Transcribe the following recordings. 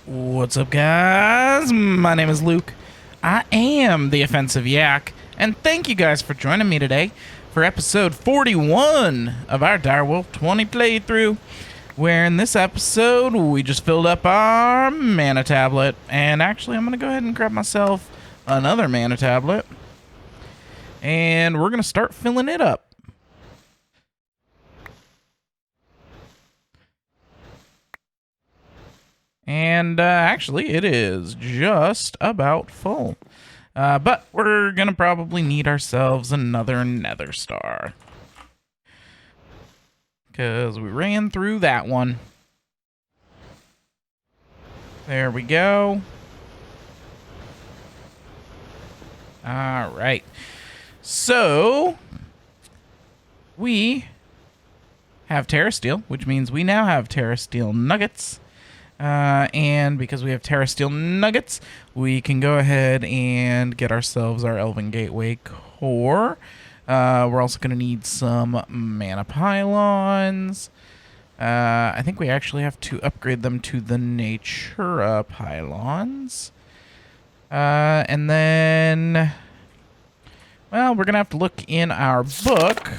What's up, guys? My name is Luke. I am the Offensive Yak, and thank you guys for joining me today for episode 41 of our Direwolf20 playthrough, where in this episode we just filled up our mana tablet. And actually, I'm going to go ahead and grab myself another mana tablet, and we're going to start filling it up. And actually, it is just about full. But we're going to probably need ourselves another nether star, because we ran through that one. There we go. All right. So, we have Terra Steel, which means we now have Terra Steel nuggets. And because we have Terra Steel nuggets, we can go ahead and get ourselves our Elven Gateway core. We're also going to need some mana pylons. I think we actually have to upgrade them to the Natura pylons. And then, well, we're going to have to look in our book.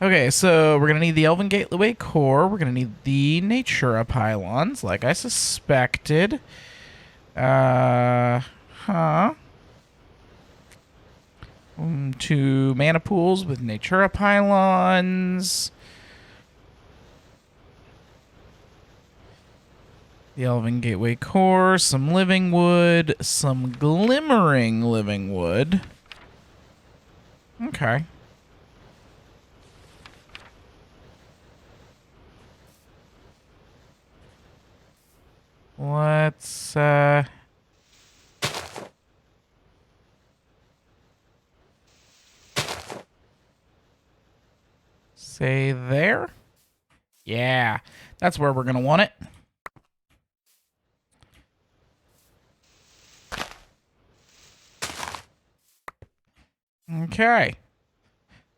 Okay, so we're going to need the Elven Gateway core. We're going to need the Natura pylons, like I suspected. 2 mana pools with Natura pylons. The Elven Gateway core, some living wood, some glimmering living wood. Okay. Let's, say there. Yeah, that's where we're going to want it. Okay.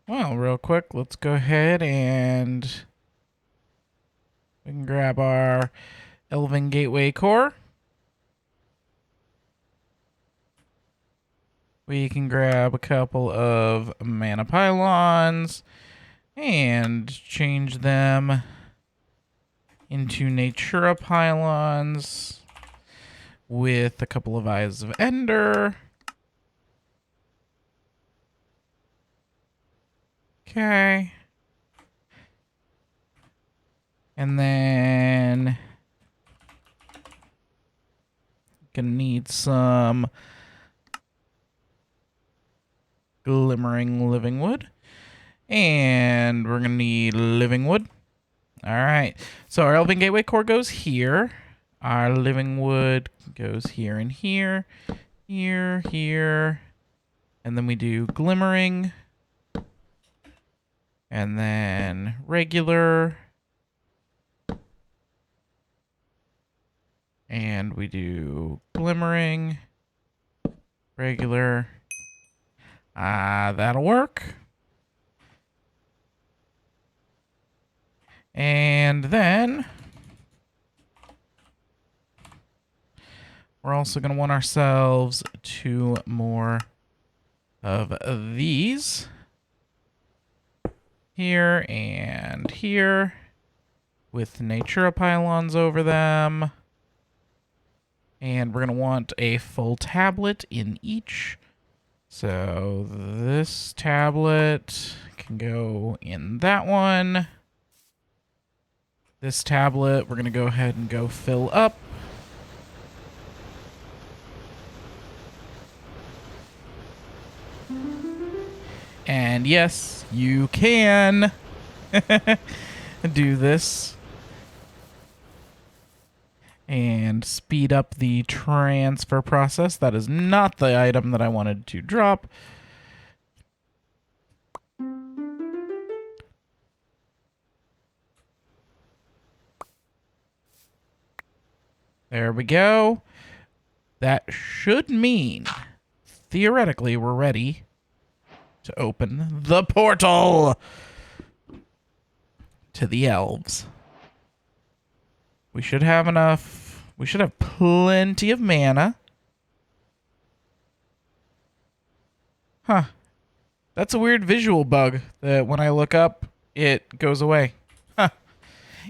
Well, real quick, let's go ahead and we can grab our Elven Gateway core. We can grab a couple of mana pylons and change them into Natura pylons with a couple of Eyes of Ender. Okay. And then gonna need some glimmering living wood. And we're gonna need living wood. Alright. So our Elven Gateway core goes here. Our living wood goes here and here. Here, here. And then we do glimmering. And then regular. And we do glimmering, regular. That'll work. And then we're also going to want ourselves 2 more of these. Here and here with Natura pylons over them. And we're going to want a full tablet in each. So this tablet can go in that one. This tablet, we're going to go ahead and go fill up. And yes, you can do this and speed up the transfer process. That is not the item that I wanted to drop. There we go. That should mean, theoretically, we're ready to open the portal to the elves. We should have enough We should have plenty of mana. Huh. That's a weird visual bug that when I look up, it goes away. Huh.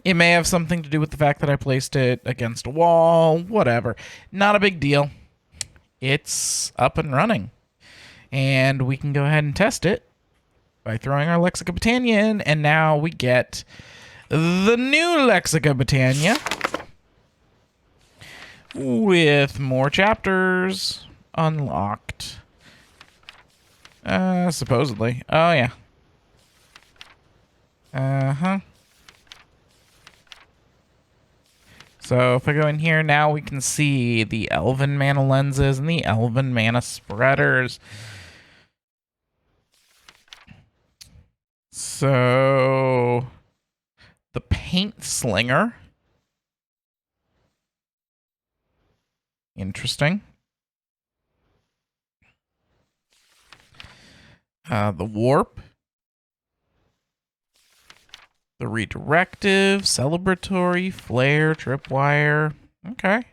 It may have something to do with the fact that I placed it against a wall, whatever. Not a big deal. It's up and running. And we can go ahead and test it by throwing our Lexica Britannia in, and now we get the new Lexica Britannia with more chapters unlocked. Supposedly. Oh, yeah. Uh-huh. So if I go in here now, we can see the Elven mana lenses and the Elven mana spreaders. So the paint slinger. Interesting. The warp. The redirective, celebratory, flare, tripwire. Okay.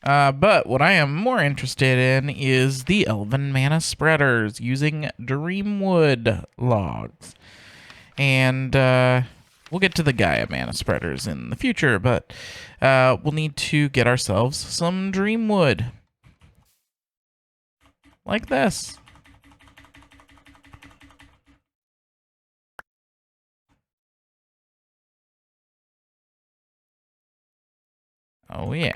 But what I am more interested in is the Elven mana spreaders using Dreamwood logs. And we'll get to the Gaia mana spreaders in the future, but we'll need to get ourselves some Dreamwood. Like this. Oh, yeah.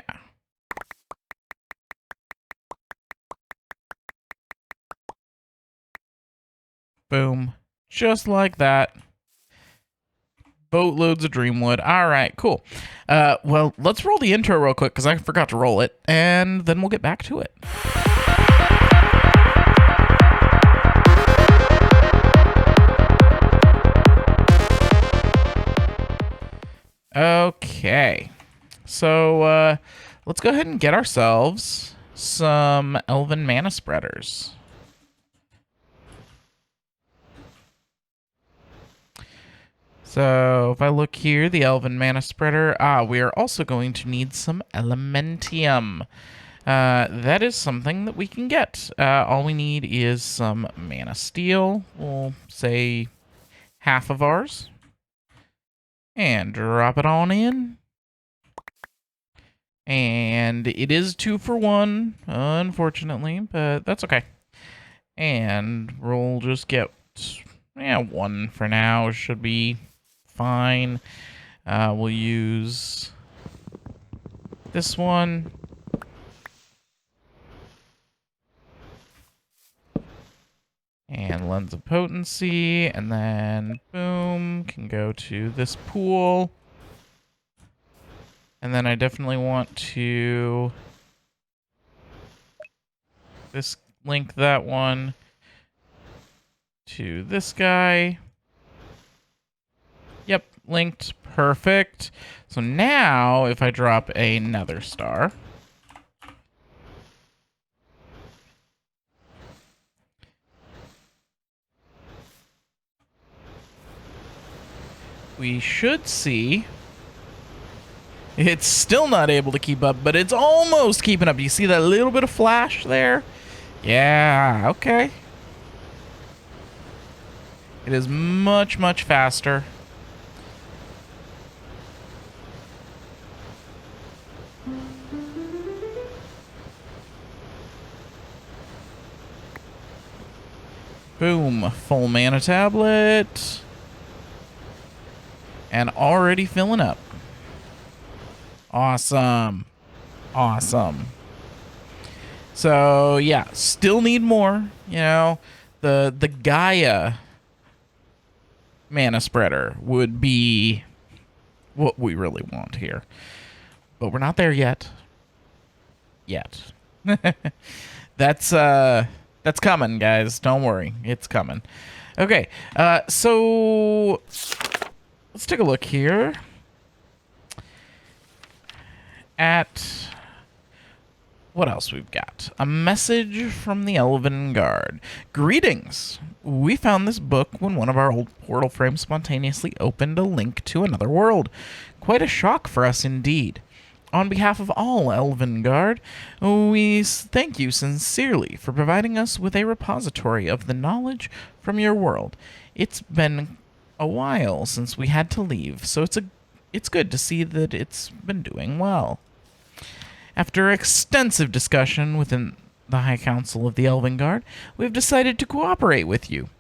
Boom. Just like that. Boatloads of Dreamwood. All right, cool. Well, let's roll the intro real quick because I forgot to roll it, and then we'll get back to it. Okay. So, let's go ahead and get ourselves some Elven mana spreaders. So, if I look here, the Elven mana spreader, we are also going to need some Elementium. That is something that we can get. All we need is some mana steel. We'll say half of ours. And drop it on in. And it is 2 for 1, unfortunately, but that's okay. And we'll just get, 1 for now. Should be fine. We'll use this one. And Lens of Potency, and then boom, can go to this pool. And then I definitely want to link that one to this guy. Yep, linked. Perfect. So now if I drop another star, we should see it's still not able to keep up, but it's almost keeping up. You see that little bit of flash there? Yeah, okay. It is much, much faster. Boom, full mana tablet. And already filling up. Awesome. Awesome. So, yeah, still need more. You know, the Gaia mana spreader would be what we really want here. But we're not there yet. That's coming, guys. Don't worry. It's coming. Okay. So let's take a look here at what else we've got. A message from the Elven Guard. Greetings. We found this book when one of our old portal frames spontaneously opened a link to another world. Quite a shock for us indeed. On behalf of all Elven Guard, we thank you sincerely for providing us with a repository of the knowledge from your world. It's been a while since we had to leave, so it's good to see that it's been doing well. After extensive discussion within the High Council of the Elven Guard, we've decided to cooperate with you.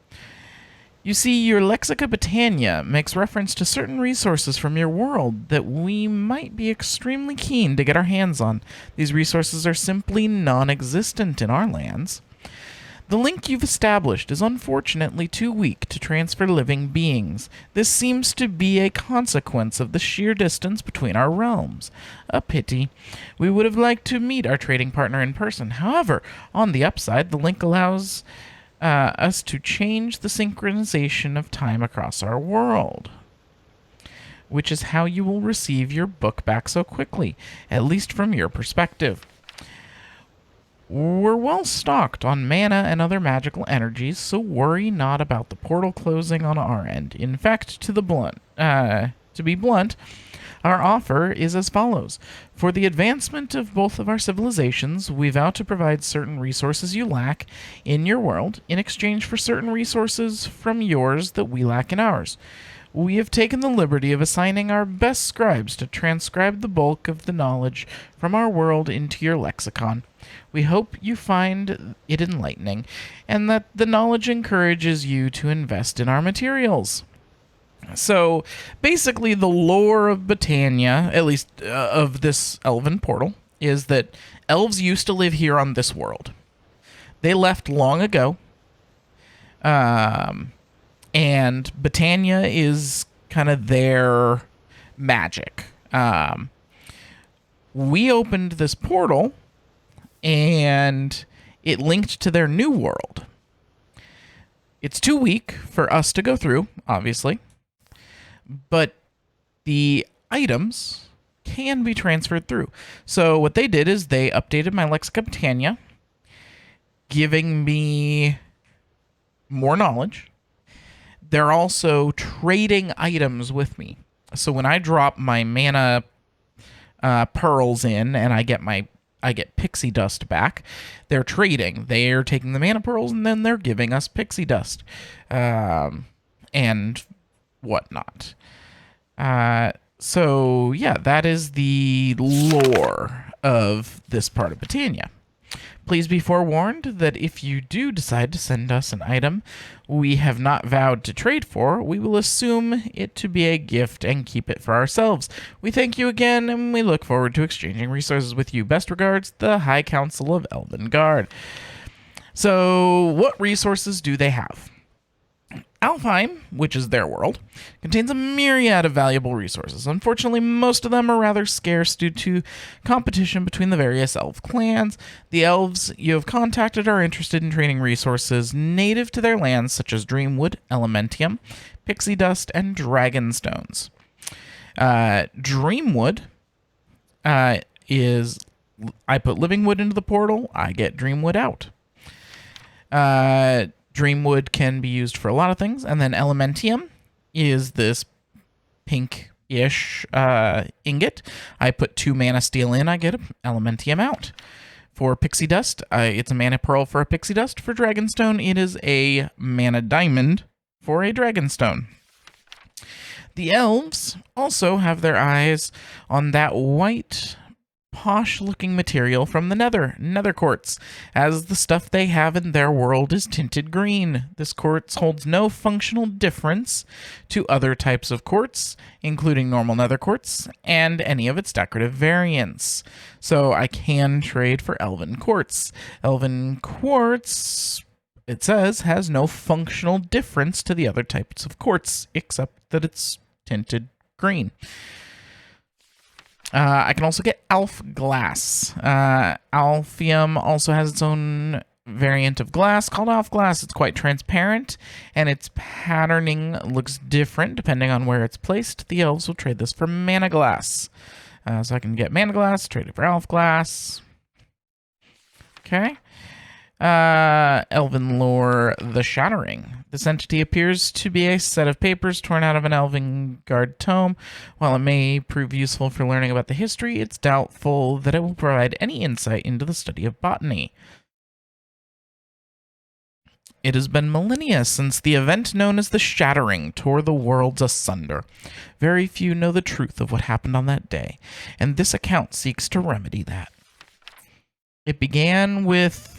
You see, your Lexica Britannia makes reference to certain resources from your world that we might be extremely keen to get our hands on. These resources are simply non-existent in our lands. The link you've established is unfortunately too weak to transfer living beings. This seems to be a consequence of the sheer distance between our realms. A pity. We would have liked to meet our trading partner in person. However, on the upside, the link allows us to change the synchronization of time across our world, which is how you will receive your book back so quickly, at least from your perspective. We're well stocked on mana and other magical energies, so worry not about the portal closing on our end. In fact, to be blunt, our offer is as follows. For the advancement of both of our civilizations, we vow to provide certain resources you lack in your world in exchange for certain resources from yours that we lack in ours. We have taken the liberty of assigning our best scribes to transcribe the bulk of the knowledge from our world into your lexicon. We hope you find it enlightening, and that the knowledge encourages you to invest in our materials. So, basically, the lore of Britannia, at least of this elven portal, is that elves used to live here on this world. They left long ago, and Britannia is kind of their magic. We opened this portal, and it linked to their new world. It's too weak for us to go through, obviously. But the items can be transferred through. So what they did is they updated my Lexica Britannia, giving me more knowledge. They're also trading items with me. So when I drop my mana pearls in and I get pixie dust back, they're trading. They're taking the mana pearls and then they're giving us pixie dust. And whatnot. So yeah, that is the lore of this part of Britannia. Please be forewarned that if you do decide to send us an item we have not vowed to trade for, we will assume it to be a gift and keep it for ourselves. We thank you again, and we look forward to exchanging resources with you. Best regards, the High Council of Elven Guard. So, what resources do they have? Alfheim, which is their world, contains a myriad of valuable resources. Unfortunately, most of them are rather scarce due to competition between the various elf clans. The elves you have contacted are interested in trading resources native to their lands, such as Dreamwood, Elementium, Pixie Dust, and Dragonstones. Dreamwood is... I put living wood into the portal, I get Dreamwood out. Dreamwood can be used for a lot of things. And then Elementium is this pink-ish ingot. I put 2 mana steel in, I get Elementium out. For Pixie Dust, it's a mana pearl for a Pixie Dust. For Dragonstone, it is a mana diamond for a Dragonstone. The elves also have their eyes on that white, posh-looking material from the nether quartz, as the stuff they have in their world is tinted green. This quartz holds no functional difference to other types of quartz, including normal nether quartz and any of its decorative variants. So I can trade for elven quartz. Elven quartz, it says, has no functional difference to the other types of quartz, except that it's tinted green. I can also get Alf Glass. Alfium also has its own variant of glass called Alf Glass. It's quite transparent, and its patterning looks different depending on where it's placed. The elves will trade this for Mana Glass. So I can get Mana Glass, trade it for Alf Glass. Okay. Elven lore, the Shattering. This entity appears to be a set of papers torn out of an Elven Guard tome. While it may prove useful for learning about the history, it's doubtful that it will provide any insight into the study of botany. It has been millennia since the event known as the Shattering tore the worlds asunder. Very few know the truth of what happened on that day, and this account seeks to remedy that. It began with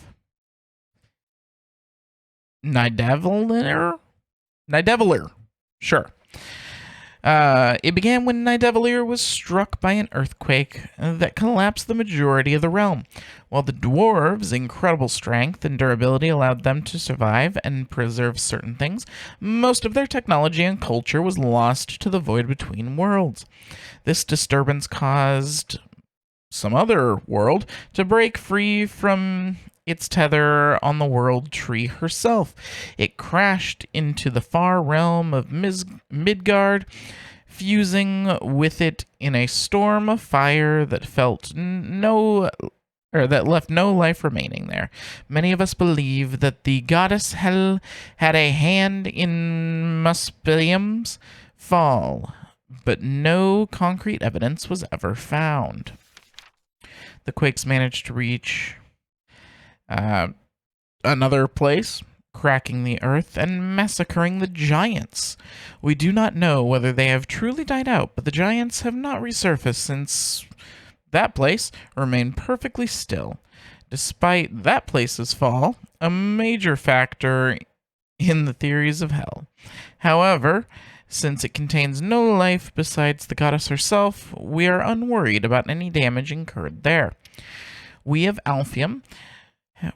Nidavellir? Sure. It began when Nidavellir was struck by an earthquake that collapsed the majority of the realm. While the dwarves' incredible strength and durability allowed them to survive and preserve certain things, most of their technology and culture was lost to the void between worlds. This disturbance caused some other world to break free from its tether on the world tree herself. It crashed into the far realm of Midgard, fusing with it in a storm of fire that left no life remaining there. Many of us believe that the goddess Hel had a hand in Muspelheim's fall, but no concrete evidence was ever found. The quakes managed to reach another place, cracking the earth and massacring the giants. We do not know whether they have truly died out, but the giants have not resurfaced since that place remained perfectly still. Despite that place's fall, a major factor in the theories of hell. However, since it contains no life besides the goddess herself, we are unworried about any damage incurred there. We of Alfium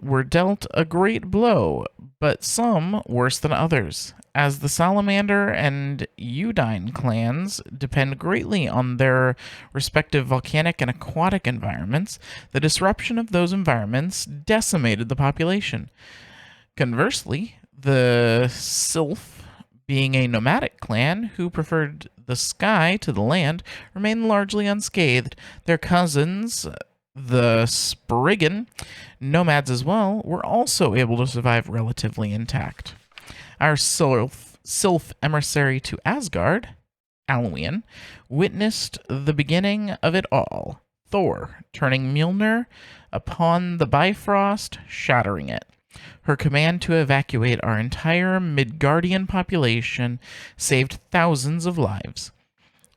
were dealt a great blow, but some worse than others. As the Salamander and Udine clans depend greatly on their respective volcanic and aquatic environments, the disruption of those environments decimated the population. Conversely, the Sylph, being a nomadic clan who preferred the sky to the land, remained largely unscathed. Their cousins, the Spriggan, nomads as well, were also able to survive relatively intact. Our Sylph emissary to Asgard, Alwyn, witnessed the beginning of it all, Thor turning Mjolnir upon the Bifrost, shattering it. Her command to evacuate our entire Midgardian population saved thousands of lives.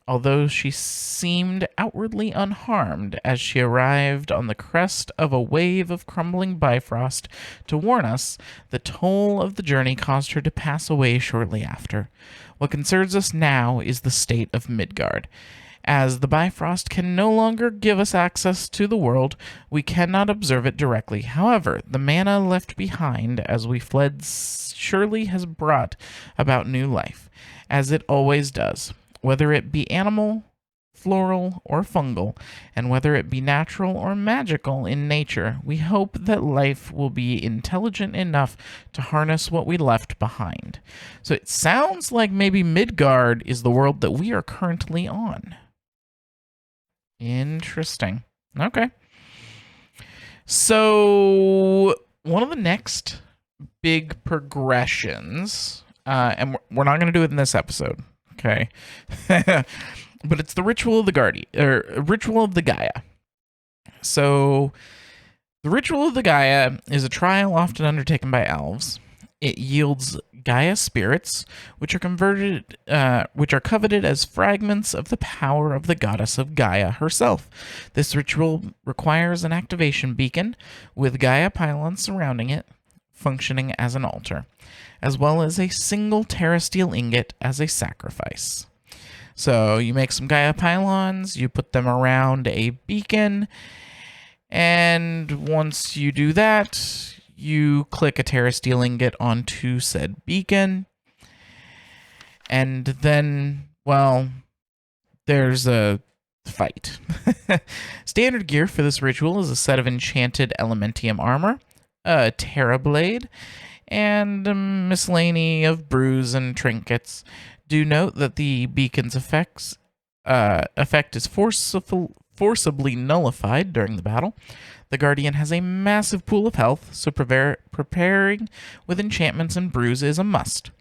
Although she seemed outwardly unharmed as she arrived on the crest of a wave of crumbling Bifrost to warn us, the toll of the journey caused her to pass away shortly after. What concerns us now is the state of Midgard. As the Bifrost can no longer give us access to the world, we cannot observe it directly. However, the mana left behind as we fled surely has brought about new life, as it always does. Whether it be animal, floral, or fungal, and whether it be natural or magical in nature, we hope that life will be intelligent enough to harness what we left behind. So it sounds like maybe Midgard is the world that we are currently on. Interesting. Okay. So one of the next big progressions, and we're not going to do it in this episode, okay? But it's the ritual of the ritual of the Gaia. So the ritual of the Gaia is a trial often undertaken by elves. It yields Gaia spirits, which are coveted as fragments of the power of the goddess of Gaia herself. This ritual requires an activation beacon with Gaia pylons surrounding it, functioning as an altar, as well as a single terrasteel ingot as a sacrifice. So you make some Gaia pylons, you put them around a beacon, and once you do that, you click a terrasteel ingot onto said beacon, and then, well, there's a fight. Standard gear for this ritual is a set of enchanted Elementium armor, a Terra blade, and a miscellany of brews and trinkets. Do note that the beacon's effect is forcefully forcibly nullified during the battle. The Guardian has a massive pool of health, so preparing with enchantments and brews is a must.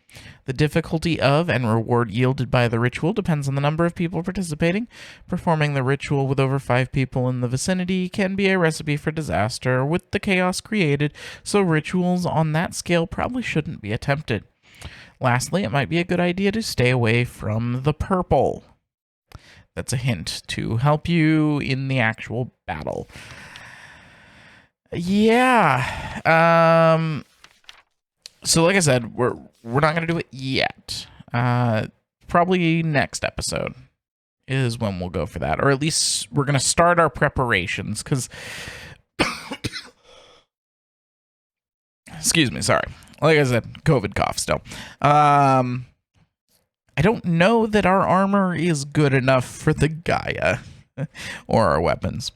The difficulty of and reward yielded by the ritual depends on the number of people participating. Performing the ritual with over 5 people in the vicinity can be a recipe for disaster with the chaos created, so rituals on that scale probably shouldn't be attempted. Lastly, it might be a good idea to stay away from the purple. That's a hint to help you in the actual battle. Yeah. So like I said, we're not going to do it yet. Probably next episode is when we'll go for that. Or at least we're going to start our preparations because... Excuse me, sorry. Like I said, COVID cough still. I don't know that our armor is good enough for the Gaia or our weapons.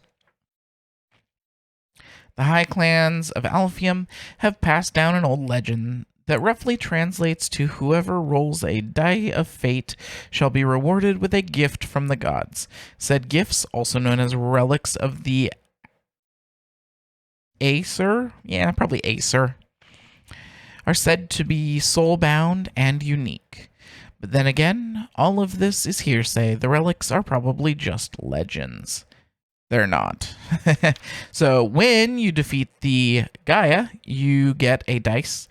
The high clans of Alfium have passed down an old legend that roughly translates to whoever rolls a die of fate shall be rewarded with a gift from the gods. Said gifts, also known as relics of the Acer, are said to be soul-bound and unique. But then again, all of this is hearsay. The relics are probably just legends. They're not. So when you defeat the Gaia, you get a dice,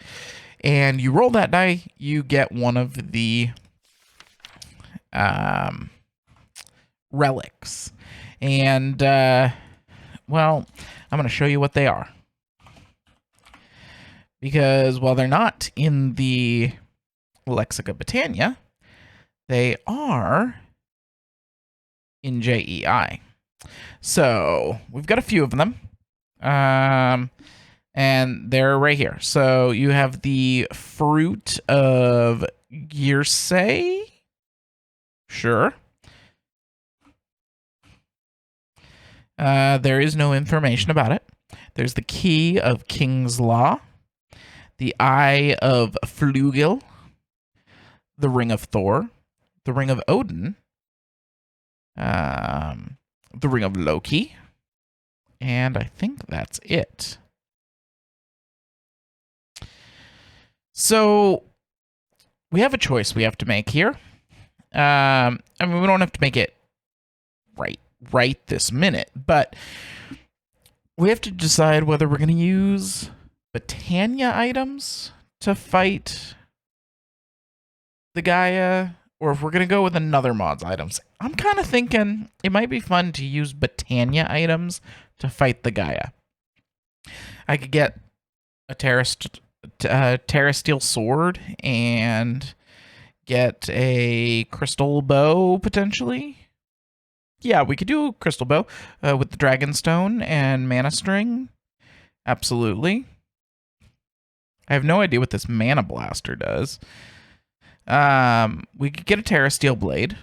and you roll that die, you get one of the relics. And, well, I'm going to show you what they are. Because while they're not in the Lexica Britannia, they are in JEI. So we've got a few of them, and they're right here. So you have the Fruit of Girsay. Sure. There is no information about it. There's the Key of King's Law, the Eye of Flugel, the Ring of Thor, the Ring of Odin, the Ring of Loki, and I think that's it. So we have a choice we have to make here. I mean, we don't have to make it right this minute, but we have to decide whether we're going to use Britannia items to fight the Gaia, or if we're going to go with another mod's items. I'm kind of thinking it might be fun to use Britannia items to fight the Gaia. I could get a Terra Steel sword and get a crystal bow, potentially. Yeah, we could do a crystal bow with the Dragonstone and Mana String. Absolutely. I have no idea what this Mana Blaster does. We could get a Terra Steel blade.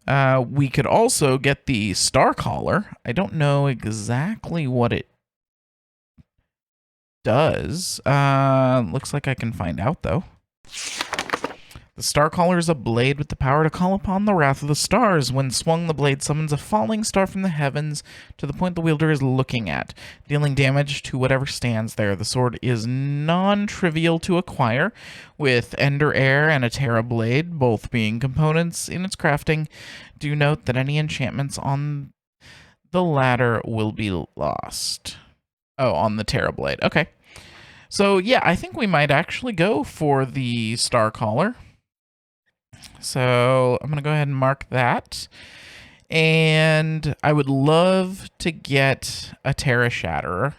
We could also get the Star Collar. I don't know exactly what it does. Looks like I can find out, though. The Star Collar is a blade with the power to call upon the wrath of the stars. When swung, the blade summons a falling star from the heavens to the point the wielder is looking at, dealing damage to whatever stands there. The sword is non-trivial to acquire, with Ender Air and a Terra Blade both being components in its crafting. Do note that any enchantments on the latter will be lost. Oh, on the Terra Blade. Okay. So, yeah, I think we might actually go for the Star Collar. So I'm going to go ahead and mark that. And I would love to get a Terra Shatterer.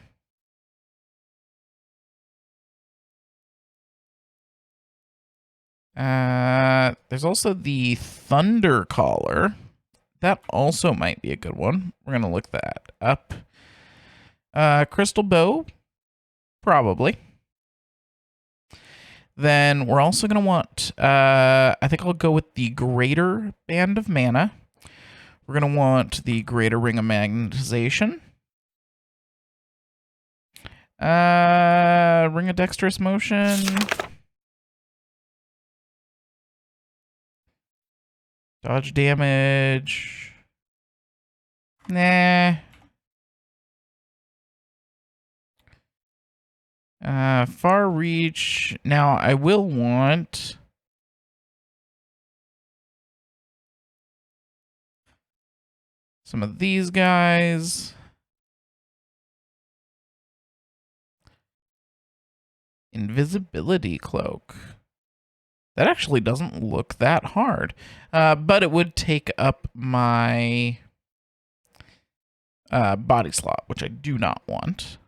There's also the Thunder Collar. That also might be a good one. We're going to look that up. Crystal Bow. Probably. Then we're also going to want, I think I'll go with the Greater Band of Mana. We're going to want the Greater Ring of Magnetization. Ring of Dexterous Motion. Dodge damage. Nah. Far reach. Now, I will want some of these guys. Invisibility cloak. That actually doesn't look that hard. But it would take up my body slot, which I do not want.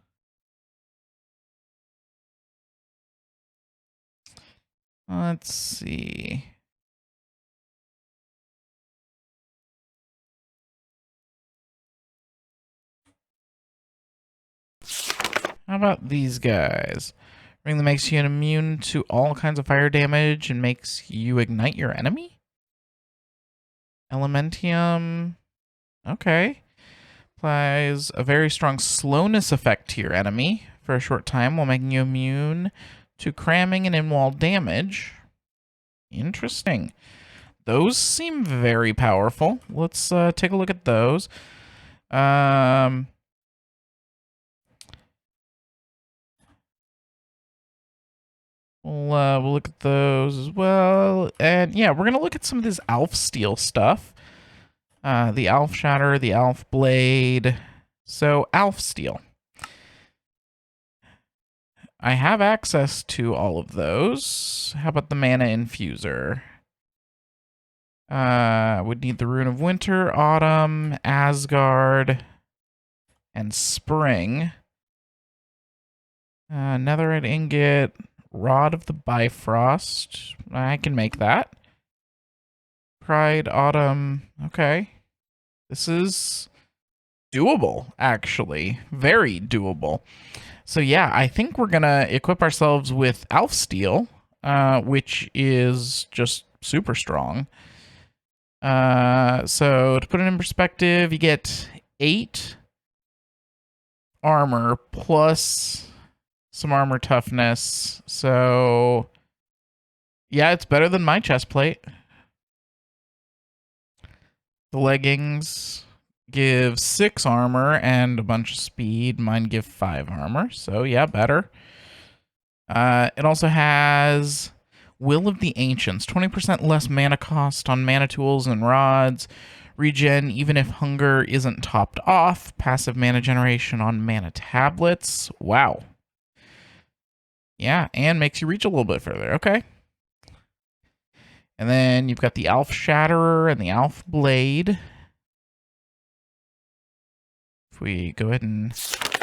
Let's see. How about these guys? Ring that makes you immune to all kinds of fire damage and makes you ignite your enemy? Elementium. Okay. Applies a very strong slowness effect to your enemy for a short time while making you immune to cramming and in-wall damage. Interesting. Those seem very powerful. Let's take a look at those. We'll look at those as well. And yeah, we're going to look at some of this Alf Steel stuff. The Alf Shatter, the Alf Blade. So, Alf Steel. I have access to all of those. How about the Mana Infuser? Would need the Rune of Winter, Autumn, Asgard, and Spring. Netherite Ingot, Rod of the Bifrost. I can make that. Pride, Autumn. Okay. This is doable, actually. Very doable. So yeah, I think we're going to equip ourselves with Alf Steel, which is just super strong. So to put it in perspective, you get 8 armor plus some armor toughness. So yeah, it's better than my chest plate. The leggings give 6 armor and a bunch of speed. Mine give 5 armor. So yeah, better. It also has Will of the Ancients, 20% less mana cost on mana tools and rods. Regen even if hunger isn't topped off. Passive mana generation on mana tablets. Wow. Yeah, and makes you reach a little bit further. Okay. And then you've got the Alf Shatterer and the Alf Blade. If we go ahead and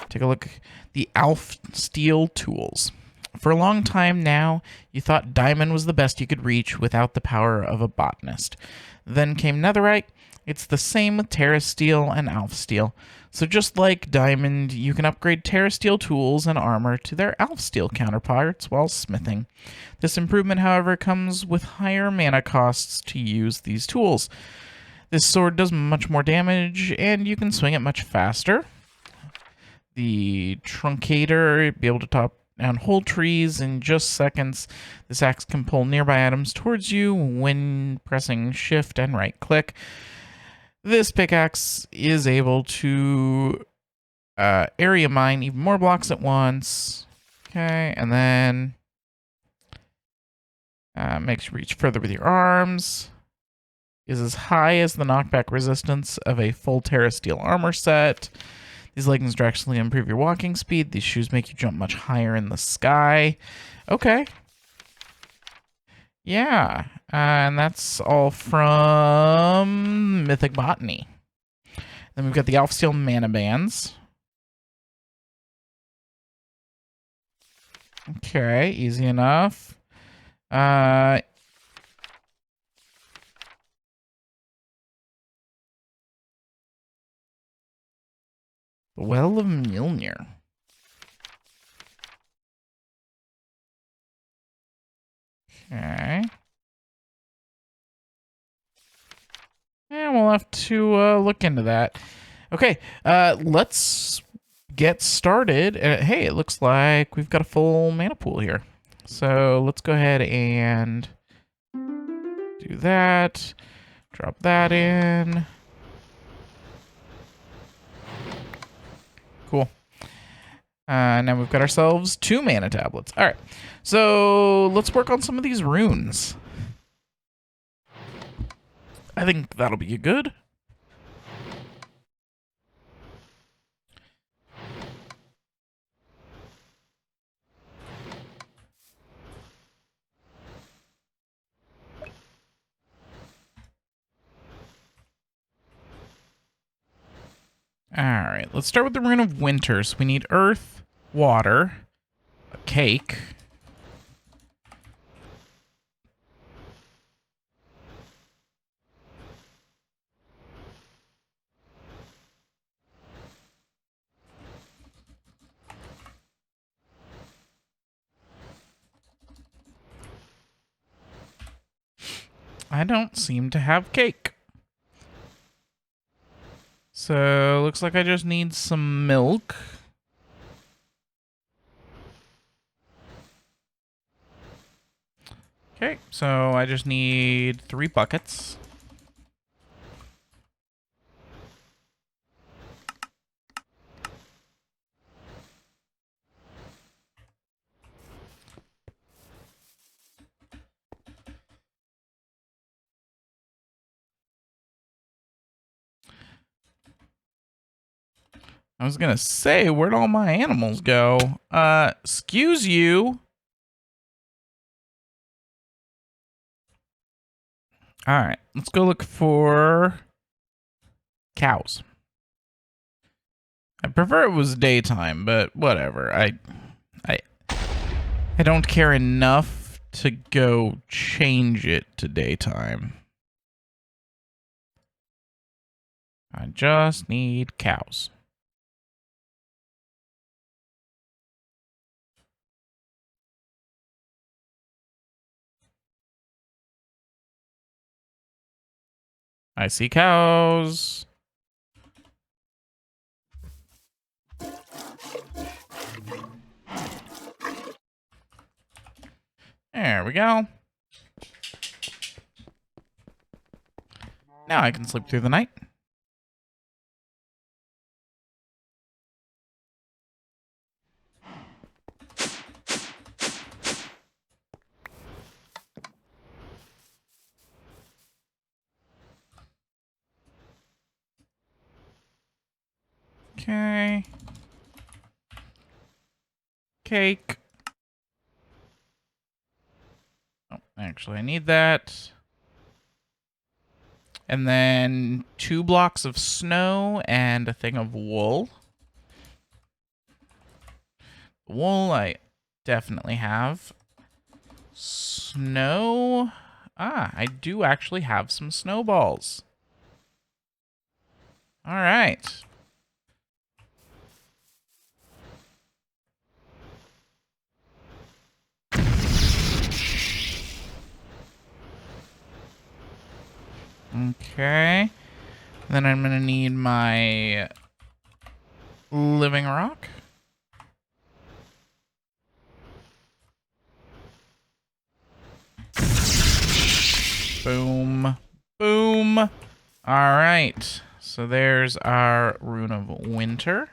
take a look, the Alf Steel Tools. For a long time now, you thought diamond was the best you could reach without the power of a botanist. Then came netherite. It's the same with Terra Steel and Alf Steel. So just like diamond, you can upgrade Terra Steel tools and armor to their Alf Steel counterparts while smithing. This improvement, however, comes with higher mana costs to use these tools. This sword does much more damage, and you can swing it much faster. The Truncator, be able to top down whole trees in just seconds. This axe can pull nearby items towards you when pressing shift and right click. This pickaxe is able to area mine even more blocks at once. Okay, and then makes you reach further with your arms. Is as high as the knockback resistance of a full Terra Steel armor set. These leggings drastically improve your walking speed. These shoes make you jump much higher in the sky. Okay. Yeah. And that's all from Mythic Botany. Then we've got the Alf Steel Mana Bands. Okay, easy enough. The Well of Mjolnir. Okay. And we'll have to look into that. Okay, let's get started. Hey, it looks like we've got a full mana pool here. So let's go ahead and do that. Drop that in. Now we've got ourselves 2 mana tablets. All right, so let's work on some of these runes. I think that'll be good. Alright, let's start with the Rune of Winters. We need earth, water, a cake. I don't seem to have cake. So, looks like I just need some milk. Okay, so I just need 3 buckets. I was gonna say, where'd all my animals go? Excuse you. Alright, let's go look for cows. I prefer it was daytime, but whatever. I don't care enough to go change it to daytime. I just need cows. I see cows. There we go. Now I can sleep through the night. Okay. Cake. Oh, actually, I need that. And then 2 blocks of snow and a thing of wool. Wool I definitely have. Snow. I do actually have some snowballs. All right. Okay. Then I'm going to need my living rock. Boom. Boom. All right. So there's our Rune of Winter.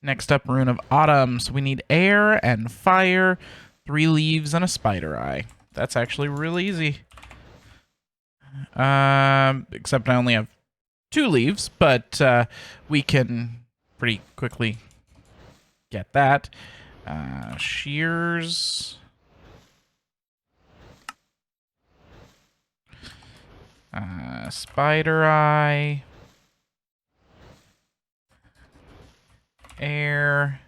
Next up, Rune of Autumn. So we need air and fire, 3 leaves, and a spider eye. That's actually really easy. Except I only have 2 leaves, but we can pretty quickly get that. Shears. Spider eye. Air.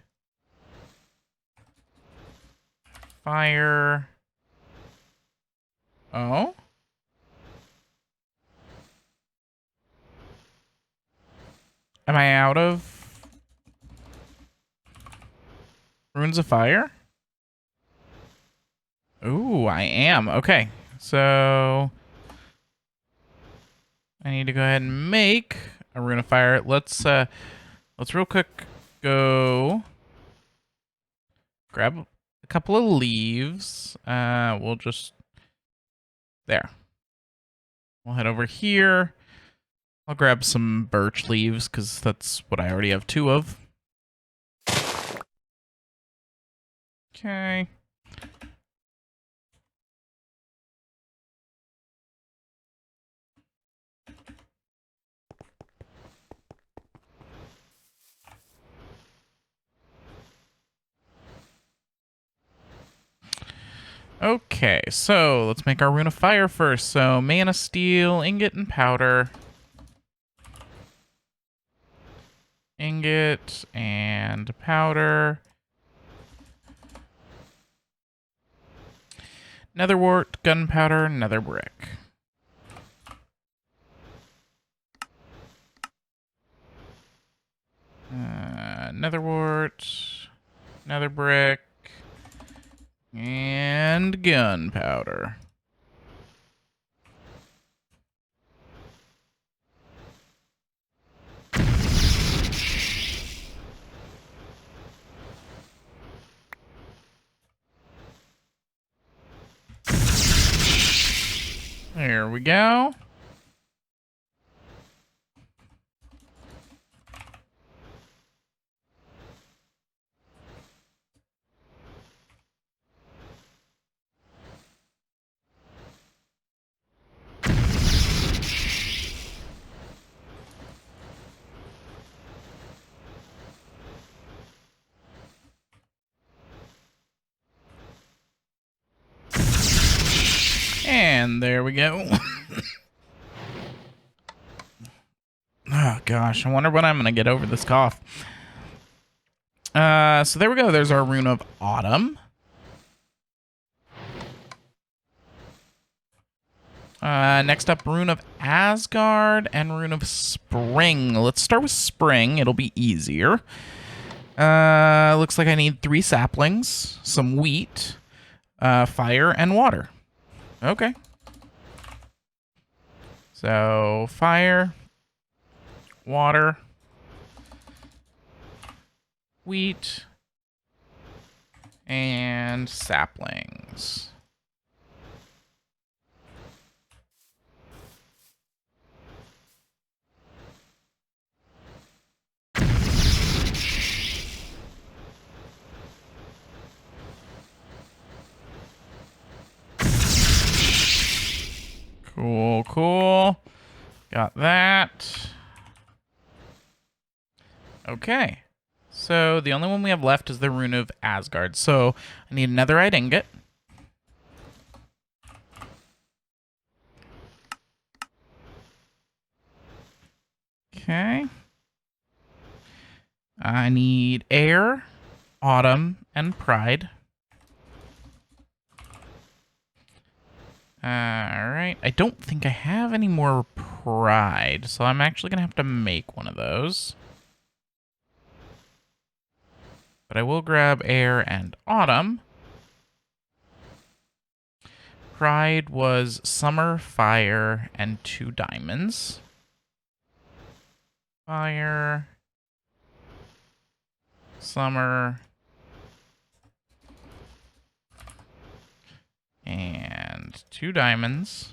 Fire. Oh? Am I out of Runes of Fire? Ooh, I am. Okay. So I need to go ahead and make a Rune of Fire. Let's real quick go grab a couple of leaves. We'll just there. We'll head over here. I'll grab some birch leaves because that's what I already have 2 of. Okay. Okay, so let's make our Rune of Fire first. So mana, steel, ingot, and powder. Ingot and powder. Netherwort, gunpowder, nether brick. Netherwort, nether brick, and gunpowder. There we go. And there we go. Oh, gosh. I wonder when I'm going to get over this cough. So there we go. There's our Rune of Autumn. Next up, Rune of Asgard and Rune of Spring. Let's start with Spring. It'll be easier. Looks like I need 3 saplings, some wheat, fire, and water. Okay. So, fire, water, wheat, and saplings. Cool, cool. Got that. Okay. So the only one we have left is the Rune of Asgard. So I need a netherite ingot. Okay. I need air, autumn, and pride. Alright. I don't think I have any more pride, so I'm actually going to have to make one of those. But I will grab air and autumn. Pride was summer, fire, and 2 diamonds. Fire. Summer. And 2 diamonds.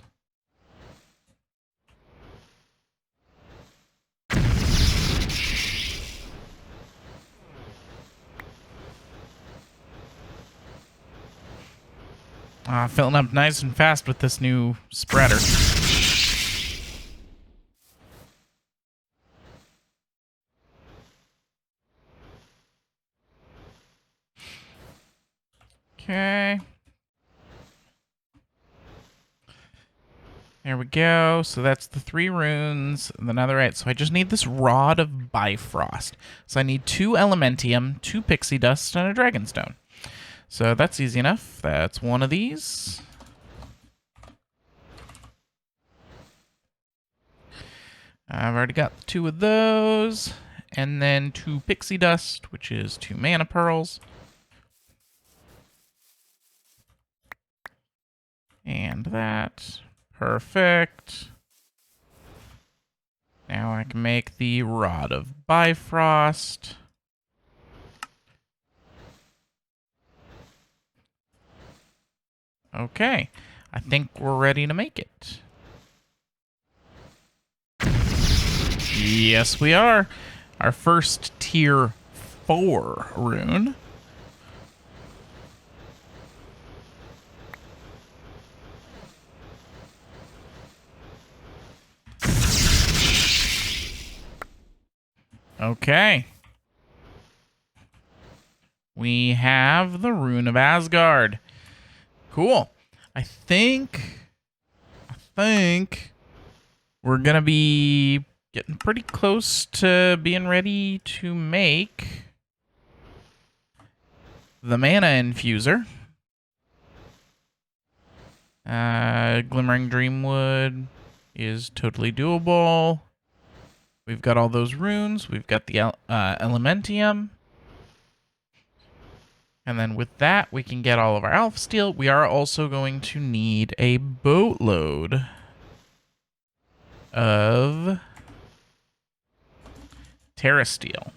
Filling up nice and fast with this new spreader. Okay. There we go. So that's the 3 runes, the netherite. So I just need this rod of Bifrost. So I need 2 Elementium, 2 pixie dust, and a dragonstone. So that's easy enough. That's one of these. I've already got 2 of those. And then 2 pixie dust, which is 2 mana pearls. And that. Perfect. Now I can make the Rod of Bifrost. Okay. I think we're ready to make it. Yes, we are. Our first tier 4 rune. Okay. We have the Rune of Asgard. Cool. I think we're gonna be getting pretty close to being ready to make the mana infuser. Glimmering Dreamwood is totally doable. We've got all those runes. We've got the Elementium. And then with that, we can get all of our Alf Steel. We are also going to need a boatload of Terra Steel.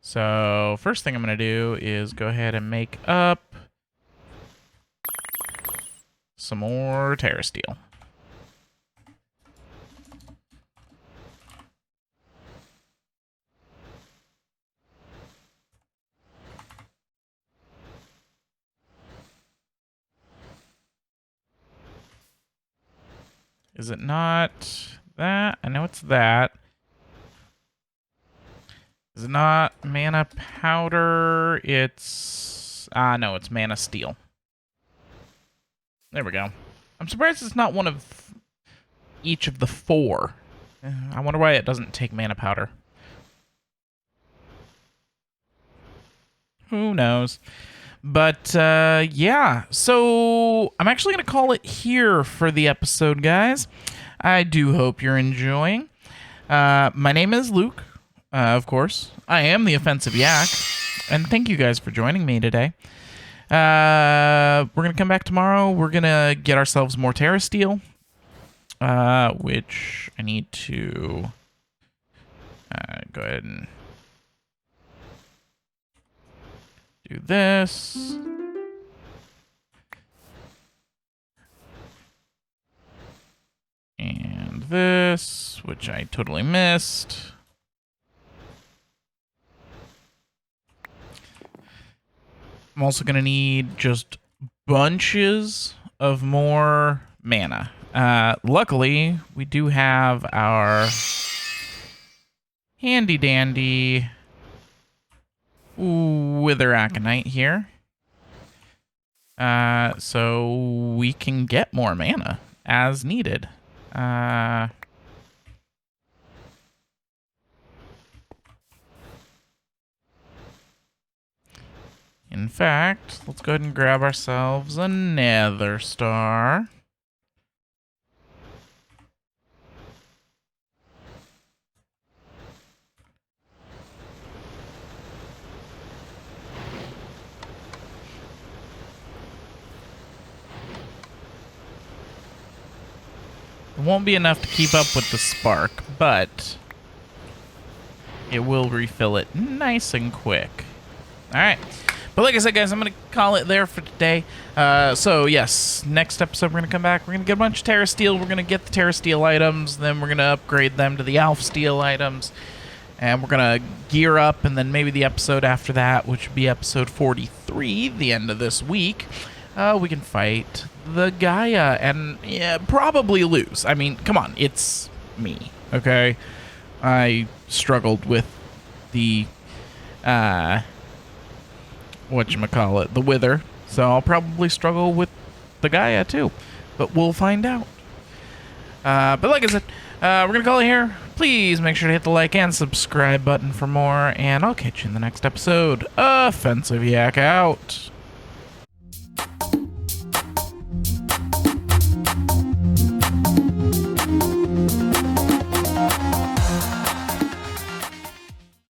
So first thing I'm going to do is go ahead and make up some more Terra Steel. Is it not that? I know it's that. Is it not mana powder? It's... no, it's mana steel. There we go. I'm surprised it's not one of each of the 4. I wonder why it doesn't take mana powder. Who knows? But, yeah. So, I'm actually going to call it here for the episode, guys. I do hope you're enjoying. My name is Luke, of course. I am the Offensive Yak. And thank you guys for joining me today. We're going to come back tomorrow. We're going to get ourselves more Terra Steel. Which I need to go ahead and do this. And this, which I totally missed. I'm also going to need just bunches of more mana. Luckily, we do have our handy-dandy Wither Aconite here. So we can get more mana as needed. In fact, let's go ahead and grab ourselves a nether star. It won't be enough to keep up with the spark, but it will refill it nice and quick. Alright. But like I said, guys, I'm going to call it there for today. So, yes, next episode we're going to come back. We're going to get a bunch of Terra Steel. We're going to get the Terra Steel items. Then we're going to upgrade them to the Alf Steel items. And we're going to gear up. And then maybe the episode after that, which would be episode 43, the end of this week, we can fight the Gaia and probably lose. I mean, come on, it's me, okay? I struggled with the, whatchamacallit, the Wither, so I'll probably struggle with the Gaia too, but we'll find out. But like I said, we're going to call it here. Please make sure to hit the like and subscribe button for more, and I'll catch you in the next episode. Offensive Yak out.